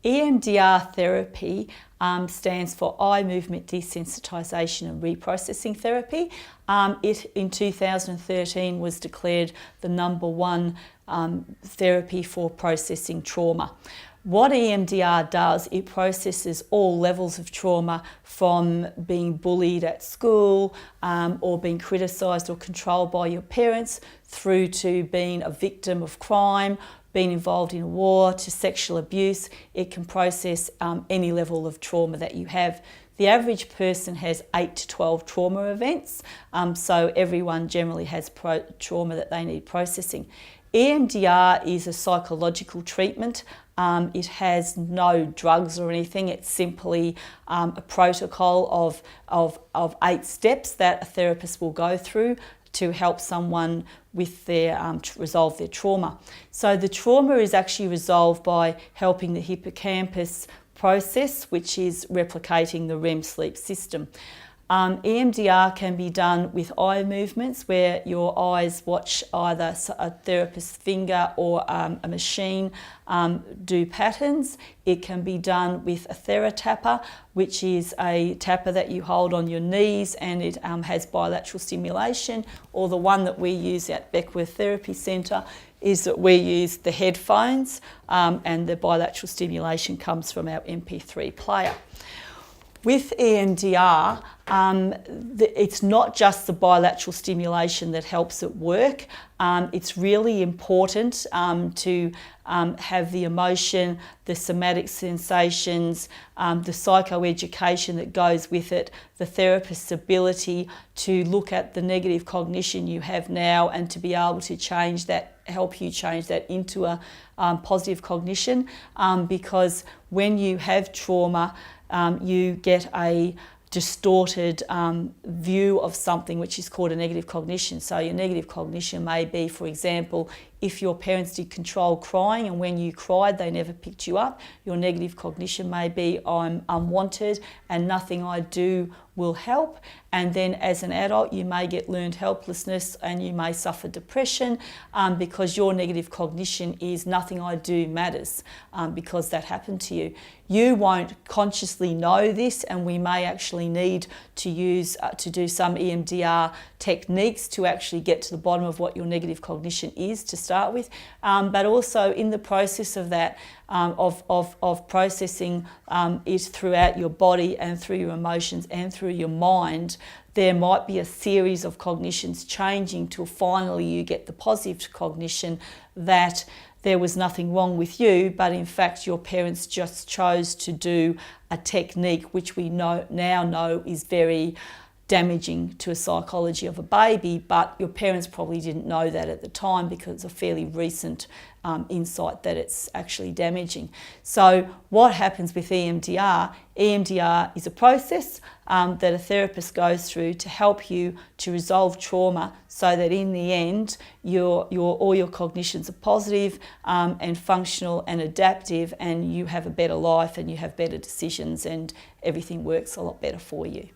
EMDR therapy stands for eye movement desensitization and reprocessing therapy. It in 2013 was declared the #1 therapy for processing trauma. What EMDR does, it processes all levels of trauma, from being bullied at school or being criticised or controlled by your parents, through to being a victim of crime, being involved in a war, to sexual abuse. It can process any level of trauma that you have. The average person has 8 to 12 trauma events, so everyone generally has trauma that they need processing. EMDR is a psychological treatment. It has no drugs or anything. It's simply a protocol of 8 steps that a therapist will go through to help someone with their to resolve their trauma. So the trauma is actually resolved by helping the hippocampus process, which is replicating the REM sleep system. EMDR can be done with eye movements, where your eyes watch either a therapist's finger or a machine do patterns. It can be done with a TheraTapper, which is a tapper that you hold on your knees, and it has bilateral stimulation. Or the one that we use at Beckworth Therapy Centre is that we use the headphones, and the bilateral stimulation comes from our MP3 player. With EMDR, it's not just the bilateral stimulation that helps it work. It's really important to have the emotion, the somatic sensations, the psychoeducation that goes with it, the therapist's ability to look at the negative cognition you have now and to be able to change that, help you change that into a positive cognition, because when you have trauma, you get a distorted view of something, which is called a negative cognition. So your negative cognition may be, for example, if your parents did control crying and when you cried they never picked you up, your negative cognition may be, I'm unwanted and nothing I do will help. And then as an adult you may get learned helplessness and you may suffer depression because your negative cognition is nothing I do matters, because that happened to you. You won't consciously know this, and we may actually need to use to do some EMDR techniques to actually get to the bottom of what your negative cognition is to start with, but also in the process of that, of processing it throughout your body and through your emotions and through your mind, there might be a series of cognitions changing till finally you get the positive cognition that there was nothing wrong with you, but in fact your parents just chose to do a technique which we now know is very damaging to a psychology of a baby, but your parents probably didn't know that at the time because it's a fairly recent insight that it's actually damaging. So what happens with EMDR? EMDR is a process that a therapist goes through to help you to resolve trauma so that in the end all your cognitions are positive and functional and adaptive, and you have a better life and you have better decisions and everything works a lot better for you.